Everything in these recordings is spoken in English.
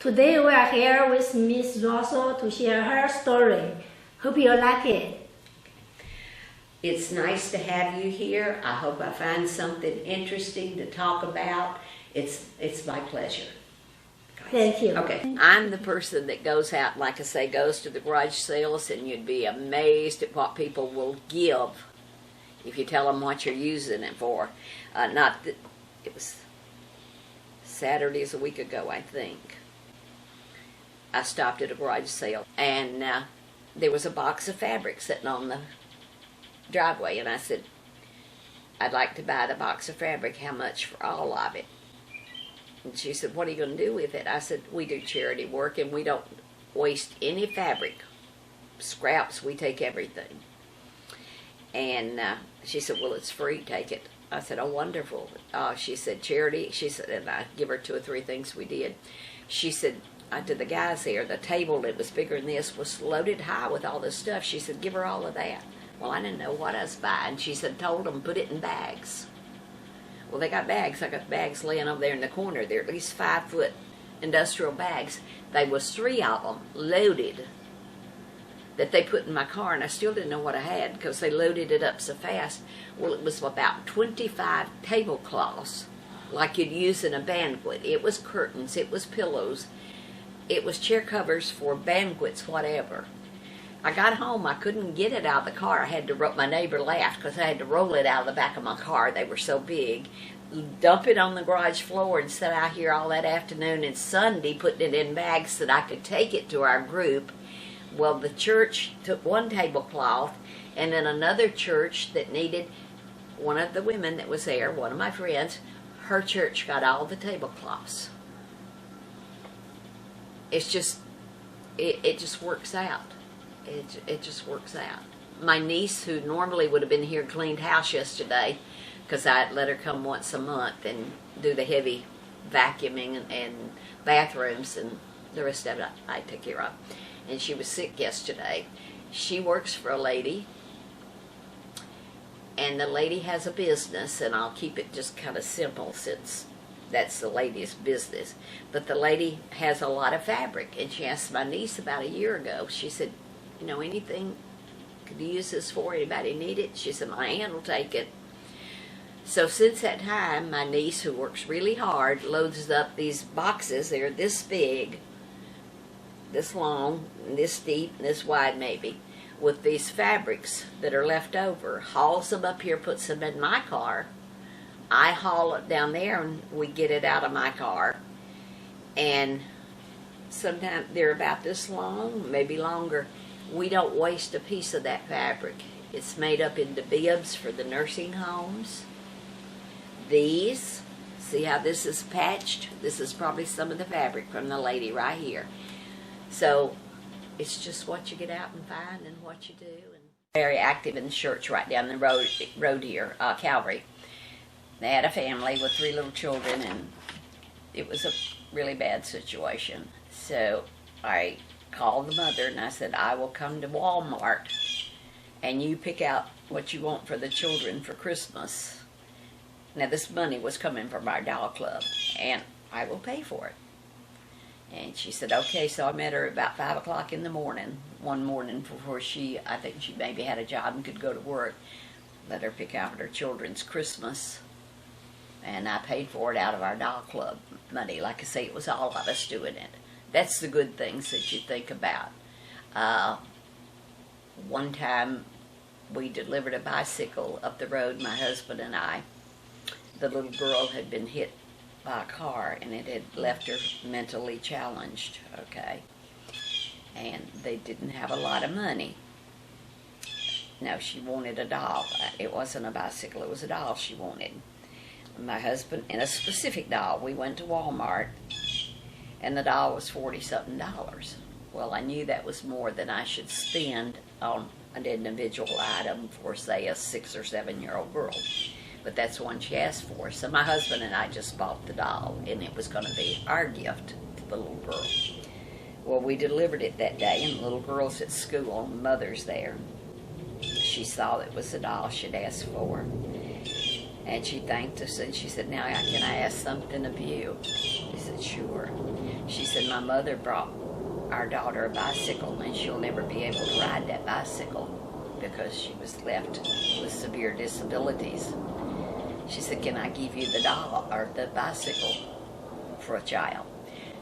Today we are here with Miss Russell to share her story. Hope you like it. It's nice to have you here. I hope I find something interesting to talk about. It's my pleasure. Thank you. Okay, I'm the person that goes out, like I say, goes to the garage sales, and you'd be amazed at what people will give if you tell them what you're using it for. It was Saturday a week ago, I think. I stopped at a garage sale, and there was a box of fabric sitting on the driveway, and I said, I'd like to buy the box of fabric. How much for all of it? And she said, what are you going to do with it? I said, we do charity work, and we don't waste any fabric. Scraps, we take everything. And she said, well, it's free, take it. I said, oh, wonderful. She said, charity. She said, and I give her 2 or 3 things we did. She said, to the guys there, the table that was bigger than this was loaded high with all this stuff. She said, give her all of that. Well, I didn't know what I was buying. She said, told them, put it in bags. Well, they got bags. I got bags laying over there in the corner. They're at least 5-foot industrial bags. There was 3 of them loaded that they put in my car, and I still didn't know what I had because they loaded it up so fast. Well, it was about 25 tablecloths like you'd use in a banquet. It was curtains. It was pillows. It was chair covers for banquets, whatever. I got home, I couldn't get it out of the car. I had to, my neighbor laughed because I had to roll it out of the back of my car. They were so big. Dump it on the garage floor and sat out here all that afternoon and Sunday putting it in bags so that I could take it to our group. Well, the church took 1 tablecloth, and then another church that needed, one of the women that was there, one of my friends, her church got all the tablecloths. It's just, it just works out. It just works out. My niece, who normally would have been here, cleaned house yesterday because I let her come once a month and do the heavy vacuuming and bathrooms, and the rest of it I take care of. And she was sick yesterday. She works for a lady, and the lady has a business, and I'll keep it just kind of simple since that's the lady's business. But the lady has a lot of fabric, and she asked my niece about a year ago. She said, you know, anything could you use this for? Anybody need it? She said, my aunt will take it. So since that time, my niece, who works really hard, loads up these boxes. They're this big, this long, and this deep, and this wide maybe, with these fabrics that are left over. Hauls them up here, puts them in my car. I haul it down there, and we get it out of my car. And sometimes they're about this long, maybe longer. We don't waste a piece of that fabric. It's made up into bibs for the nursing homes. These, see how this is patched? This is probably some of the fabric from the lady right here. So it's just what you get out and find and what you do. And very active in the church right down the road here, Calvary. They had a family with 3 little children, and it was a really bad situation. So I called the mother and I said, I will come to Walmart and you pick out what you want for the children for Christmas. Now this money was coming from our doll club, and I will pay for it. And she said, okay. So I met her about 5 o'clock in the morning, one morning before I think she maybe had a job and could go to work. Let her pick out her children's Christmas, and I paid for it out of our doll club money. Like I say, it was all of us doing it. That's the good things that you think about. One time we delivered a bicycle up the road, my husband and I. The little girl had been hit by a car, and it had left her mentally challenged, okay? And they didn't have a lot of money. No, she wanted a doll. It wasn't a bicycle, it was a doll she wanted. My husband, and a specific doll. We went to Walmart, and the doll was $40-something. Well, I knew that was more than I should spend on an individual item for, say, a 6 or 7-year-old girl. But that's the one she asked for. So my husband and I just bought the doll, and it was going to be our gift to the little girl. Well, we delivered it that day, and the little girl's at school, and mother's there. She saw it was the doll she'd asked for. And she thanked us, and she said, now can I ask something of you? She said, sure. She said, my mother brought our daughter a bicycle, and she'll never be able to ride that bicycle because she was left with severe disabilities. She said, can I give you the doll or the bicycle for a child?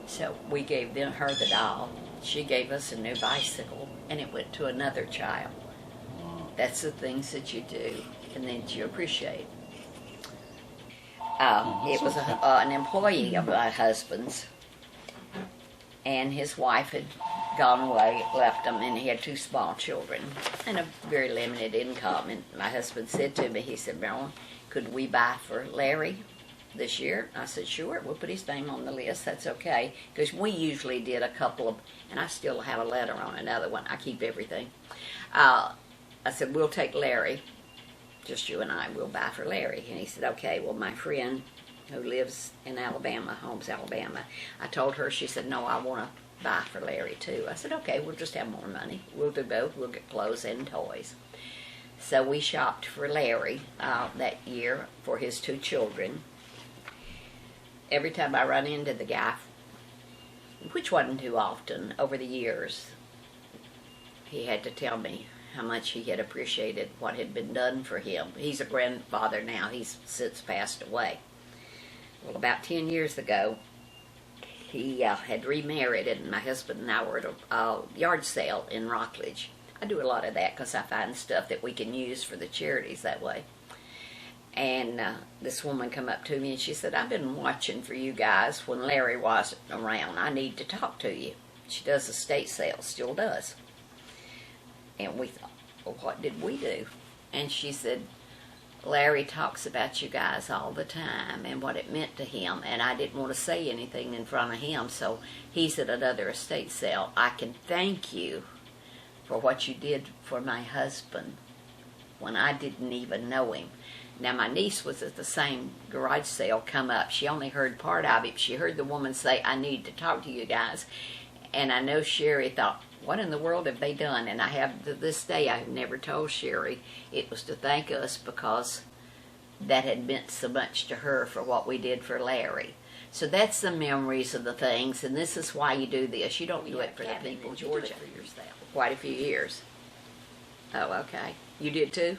So we gave her the doll. She gave us a new bicycle, and it went to another child. That's the things that you do and that you appreciate. It was an employee of my husband's, and his wife had gone away, left him, and he had 2 small children and a very limited income. And my husband said to me, he said, Marilyn, could we buy for Larry this year? I said, sure, we'll put his name on the list, that's okay. Because we usually did a couple of, and I still have a letter on another one, I keep everything. I said, we'll take Larry, just you and I, we'll buy for Larry. And he said, okay. Well, my friend who lives in Alabama, Holmes, Alabama, I told her, she said, no, I want to buy for Larry too. I said, okay, we'll just have more money. We'll do both. We'll get clothes and toys. So we shopped for Larry that year for his 2 children. Every time I run into the guy, which wasn't too often over the years, he had to tell me how much he had appreciated what had been done for him. He's a grandfather now. He's since passed away. Well, about 10 years ago, he had remarried, and my husband and I were at a yard sale in Rockledge. I do a lot of that because I find stuff that we can use for the charities that way. And this woman come up to me and she said, I've been watching for you guys when Larry wasn't around. I need to talk to you. She does estate sales, still does. And we thought, well, what did we do? And she said, Larry talks about you guys all the time and what it meant to him, and I didn't want to say anything in front of him, so he's at another estate sale. I can thank you for what you did for my husband when I didn't even know him. Now, my niece was at the same garage sale come up. She only heard part of it. She heard the woman say, I need to talk to you guys. And I know Sherry thought, what in the world have they done? And I have, to this day, I have never told Sherry it was to thank us because that had meant so much to her for what we did for Larry. So that's the memories of the things, and this is why you do this. You don't do it for the people in Georgia. For yourself. Quite a few years. Oh, okay. You did too?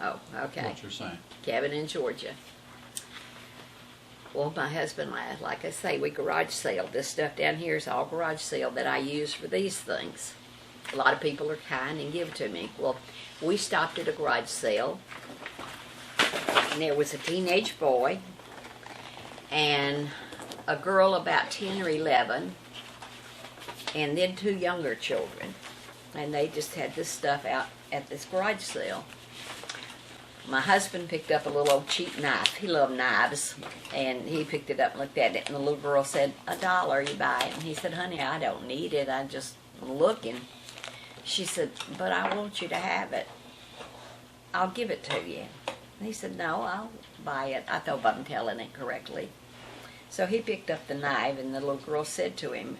Oh, okay. What you're saying. Cabin in Georgia. Well, my husband, like I say, we garage sale. This stuff down here is all garage sale that I use for these things. A lot of people are kind and give to me. Well, we stopped at a garage sale, and there was a teenage boy and a girl about 10 or 11, and then 2 younger children. And they just had this stuff out at this garage sale. My husband picked up a little old cheap knife. He loved knives. And he picked it up and looked at it. And the little girl said, $1, you buy it. And he said, honey, I don't need it. I'm just looking. She said, but I want you to have it. I'll give it to you. And he said, no, I'll buy it. I hope I'm telling it correctly. So he picked up the knife, and the little girl said to him,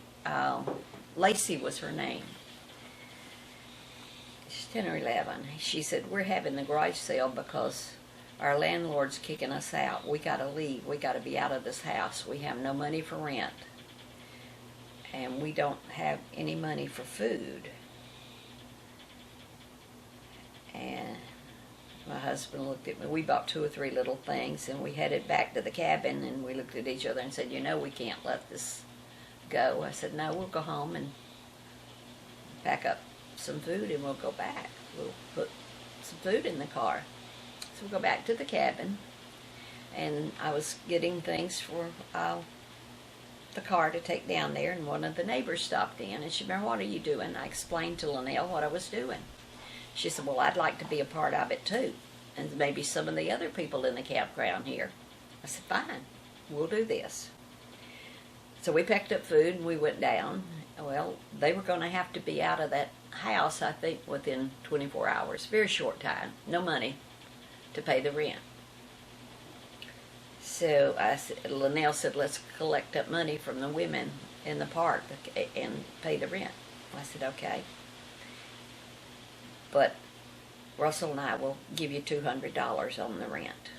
Lacey was her name. She's 10 or 11. She said, we're having the garage sale because our landlord's kicking us out. We got to leave. We got to be out of this house. We have no money for rent. And we don't have any money for food. And my husband looked at me. We bought 2 or 3 little things, and we headed back to the cabin, and we looked at each other and said, you know, we can't let this go. I said, no, we'll go home and pack up some food and we'll go back. We'll put some food in the car. So we'll go back to the cabin, and I was getting things for the car to take down there, and one of the neighbors stopped in, and she said, what are you doing? I explained to Linnell what I was doing. She said, well, I'd like to be a part of it too, and maybe some of the other people in the campground here. I said, fine, we'll do this. So we packed up food and we went down. Well, they were going to have to be out of that house, I think, within 24 hours. Very short time. No money to pay the rent. So Linnell said, let's collect up money from the women in the park and pay the rent. I said, okay. But Russell and I will give you $200 on the rent.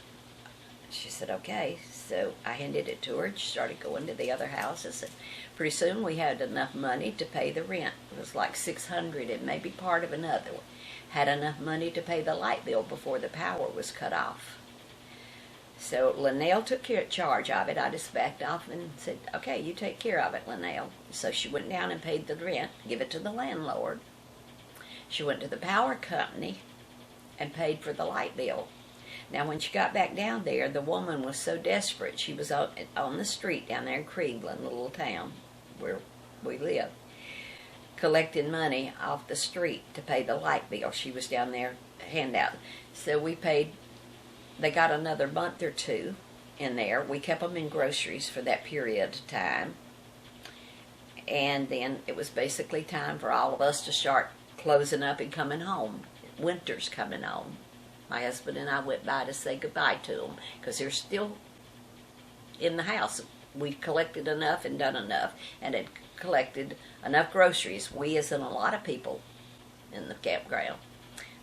she said, okay. So I handed it to her. She started going to the other houses. And pretty soon we had enough money to pay the rent. It was like $600 and maybe part of another one. Had enough money to pay the light bill before the power was cut off. So Linnell took charge of it. I just backed off and said, okay, you take care of it, Linnell. So she went down and paid the rent, give it to the landlord. She went to the power company and paid for the light bill. Now, when she got back down there, the woman was so desperate. She was on the street down there in Cleveland, the little town where we live, collecting money off the street to pay the light bill. She was down there handout. So we paid. They got another month or two in there. We kept them in groceries for that period of time. And then it was basically time for all of us to start closing up and coming home. Winter's coming on. My husband and I went by to say goodbye to them because they're still in the house. We collected enough and done enough and had collected enough groceries, we as in a lot of people in the campground,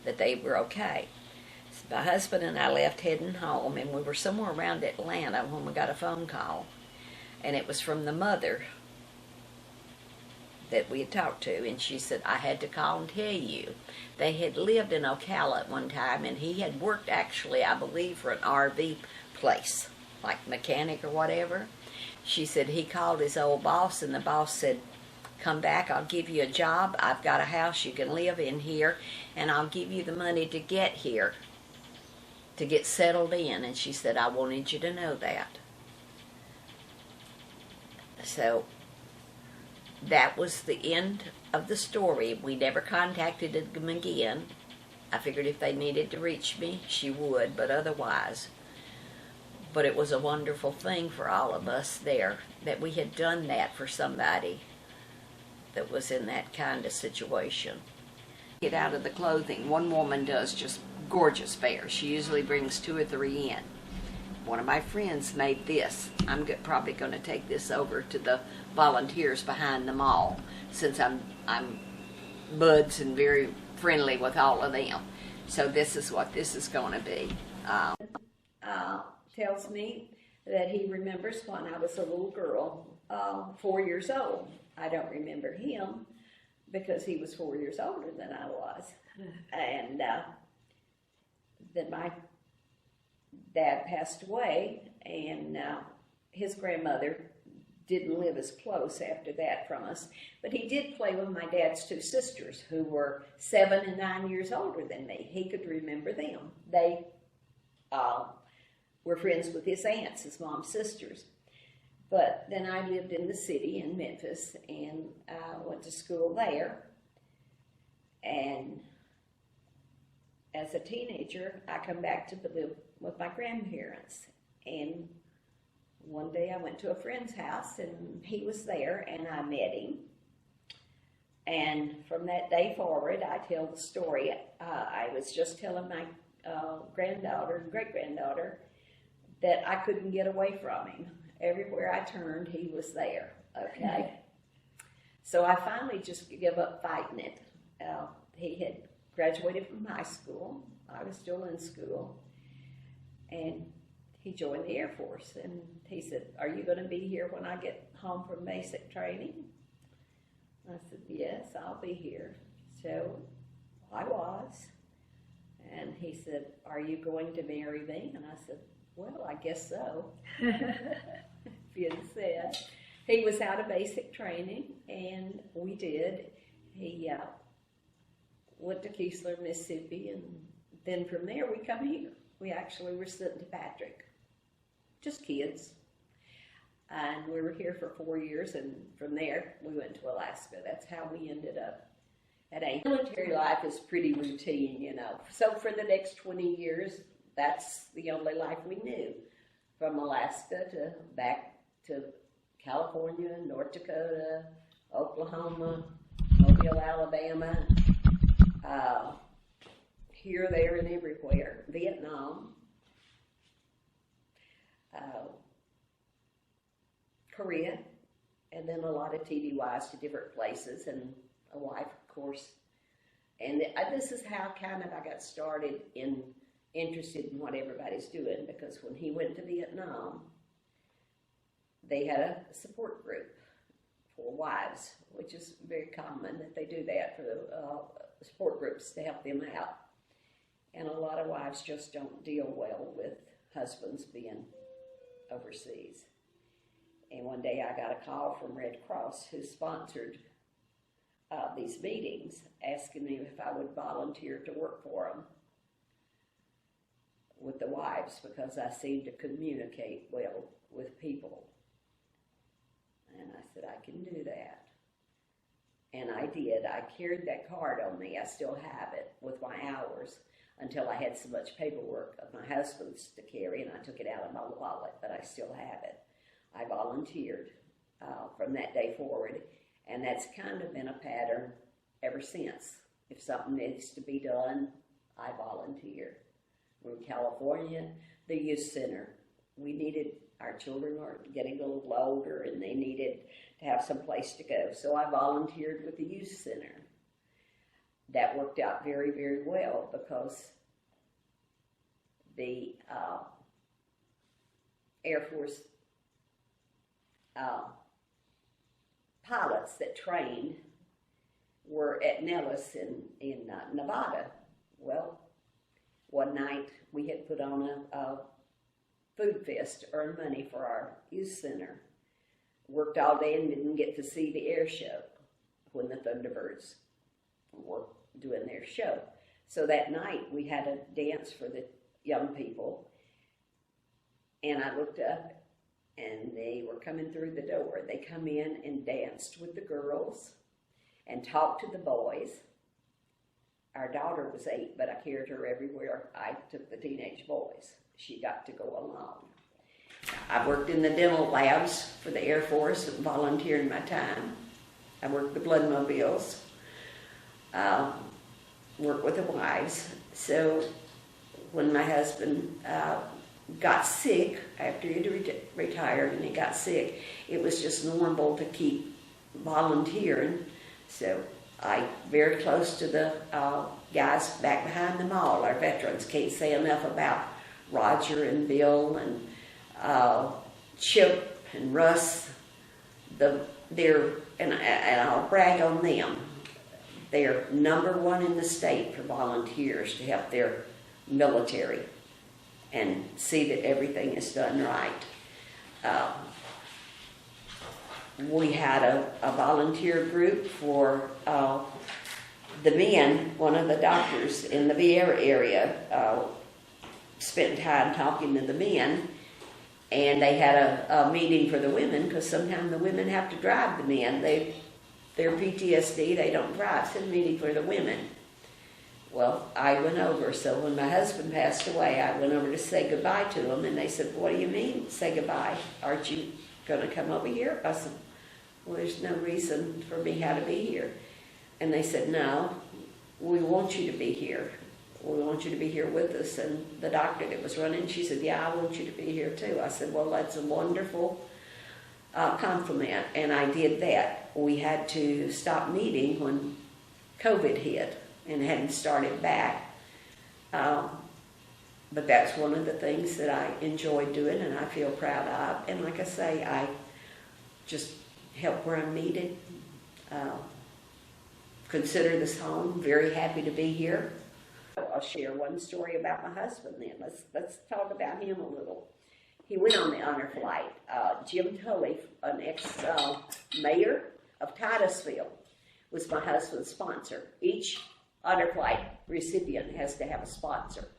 that they were okay. So my husband and I left heading home, and we were somewhere around Atlanta when we got a phone call, and it was from the mother that we had talked to, and she said, I had to call and tell you. They had lived in Ocala at one time, and he had worked actually, I believe, for an RV place, like mechanic or whatever. She said he called his old boss, and the boss said, come back, I'll give you a job. I've got a house you can live in here, and I'll give you the money to get here, to get settled in. And she said, I wanted you to know that. So that was the end of the story. We never contacted them again. I figured if they needed to reach me, she would, but otherwise. But it was a wonderful thing for all of us there, that we had done that for somebody that was in that kind of situation. Get out of the clothing. One woman does just gorgeous bears. She usually brings 2 or 3 in. One of my friends made this. I'm probably going to take this over to the volunteers behind the mall, since I'm buds and very friendly with all of them. So this is what this is going to be. Tells me that he remembers when I was a little girl, 4 years old. I don't remember him because he was 4 years older than I was. And then my dad passed away, and his grandmother didn't live as close after that from us, but he did play with my dad's 2 sisters who were 7 and 9 years older than me. He could remember them. They were friends with his aunts, his mom's sisters. But then I lived in the city in Memphis, and went to school there. And as a teenager, I come back to live with my grandparents. And one day I went to a friend's house, and he was there, and I met him. And from that day forward, I tell the story. I was just telling my granddaughter and great-granddaughter that I couldn't get away from him. Everywhere I turned, he was there, okay? So I finally just gave up fighting it. He had graduated from high school. I was still in school. And he joined the Air Force. And he said, are you going to be here when I get home from basic training? I said, yes, I'll be here. So I was. And he said, are you going to marry me? And I said, well, I guess so. Being said, he was out of basic training, and we did. He went to Keesler, Mississippi, and then from there we come here. We actually were sent to Patrick, just kids. And we were here for 4 years, and from there we went to Alaska. That's how we ended up at a military life is pretty routine, you know. So for the next 20 years, that's the only life we knew, from Alaska to back to California, North Dakota, Oklahoma, Mobile, Alabama, here, there, and everywhere, Vietnam, Korea, and then a lot of TDYs to different places, and a wife, of course. And this is how kind of I got started in interested in what everybody's doing, because when he went to Vietnam, they had a support group for wives, which is very common that they do that for the support groups to help them out. And a lot of wives just don't deal well with husbands being overseas. And one day I got a call from Red Cross, who sponsored these meetings, asking me if I would volunteer to work for them with the wives, because I seem to communicate well with people. And I said, I can do that. And I did. I carried that card on me. I still have it with my hours, until I had so much paperwork of my husband's to carry, and I took it out of my wallet, but I still have it. I volunteered from that day forward, and that's kind of been a pattern ever since. If something needs to be done, I volunteer. We're in California, the youth center. Our children are getting a little older, and they needed to have some place to go. So I volunteered with the youth center. That worked out very, very well, because the Air Force pilots that trained were at Nellis in Nevada. Well, one night we had put on a food fest to earn money for our youth center. Worked all day and didn't get to see the air show when the Thunderbirds were doing their show. So that night we had a dance for the young people, and I looked up and they were coming through the door. They come in and danced with the girls and talked to the boys. Our daughter was 8, but I carried her everywhere I took the teenage boys. She got to go along. I worked in the dental labs for the Air Force and volunteered my time. I worked the bloodmobiles. Work with the wives. So when my husband got sick, after he'd retired and he got sick, it was just normal to keep volunteering. So I very close to the guys back behind the mall, our veterans. Can't say enough about Roger and Bill and Chip and Russ. And I'll brag on them. They're #1 in the state for volunteers to help their military and see that everything is done right. We had a volunteer group for the men. One of the doctors in the Vieira area spent time talking to the men, and they had a meeting for the women, because sometimes the women have to drive the men. Their PTSD, they don't drive. So a meeting for the women. Well, I went over. So when my husband passed away, I went over to say goodbye to them, and they said, "What do you mean, say goodbye? Aren't you going to come over here?" I said, "Well, there's no reason for me how to be here." And they said, "No, we want you to be here. We want you to be here with us." And the doctor that was running, she said, "Yeah, I want you to be here too." I said, "Well, that's a wonderful compliment," and I did that. We had to stop meeting when COVID hit and hadn't started back. But that's one of the things that I enjoy doing and I feel proud of. And like I say, I just help where I'm needed. Consider this home. Very happy to be here. I'll share one story about my husband then. Let's talk about him a little. He went on the honor flight. Jim Tully, an ex-mayor of Titusville, was my husband's sponsor. Each honor flight recipient has to have a sponsor.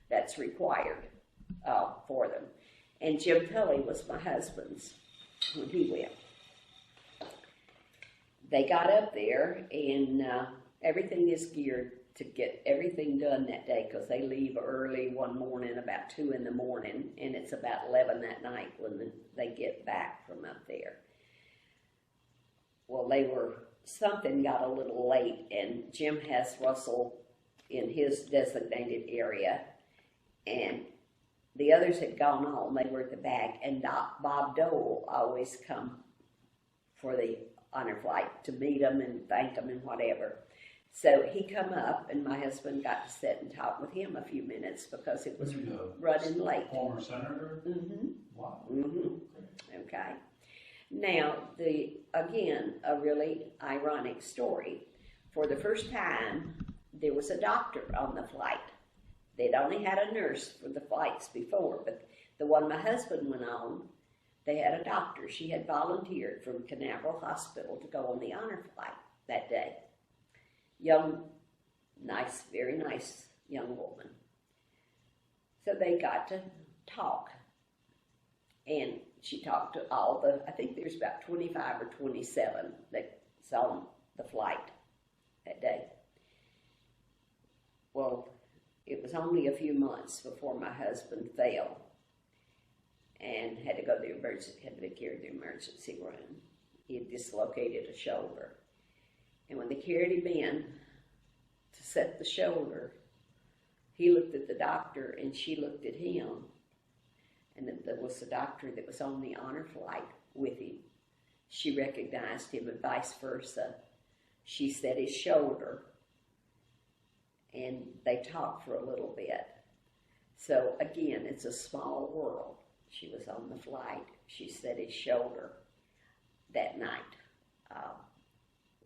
That's required for them. And Jim Tully was my husband's when he went. They got up there, and everything is geared to get everything done that day, because they leave early one morning, about 2 in the morning, and it's about 11 that night when they get back from up there. Well, something got a little late, and Jim has Russell in his designated area, and the others had gone on. They were at the back, and Bob Dole always come for the honor flight to meet them and thank them and whatever. So he come up, and my husband got to sit and talk with him a few minutes because it was running late. Former senator? Mm-hmm. Wow. Mm-hmm. Okay. Now, again, a really ironic story. For the first time, there was a doctor on the flight. They'd only had a nurse for the flights before, but the one my husband went on, they had a doctor. She had volunteered from Canaveral Hospital to go on the honor flight that day. Young, nice, very nice young woman. So they got to talk. And she talked to I think there's about 25 or 27 that's on the flight that day. Well, it was only a few months before my husband fell and had to go to the had to be carried to the emergency room. He had dislocated a shoulder. And when they carried him in to set the shoulder, he looked at the doctor and she looked at him. And then there was a doctor that was on the honor flight with him. She recognized him and vice versa. She set his shoulder and they talked for a little bit. So again, it's a small world. She was on the flight. She set his shoulder that night.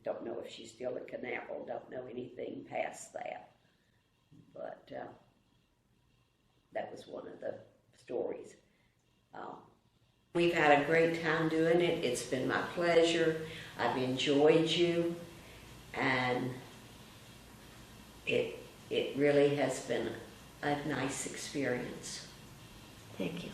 Don't know if she's still at Canaveral. Don't know anything past that. But that was one of the stories. We've had a great time doing it. It's been my pleasure. I've enjoyed you, and it really has been a nice experience. Thank you.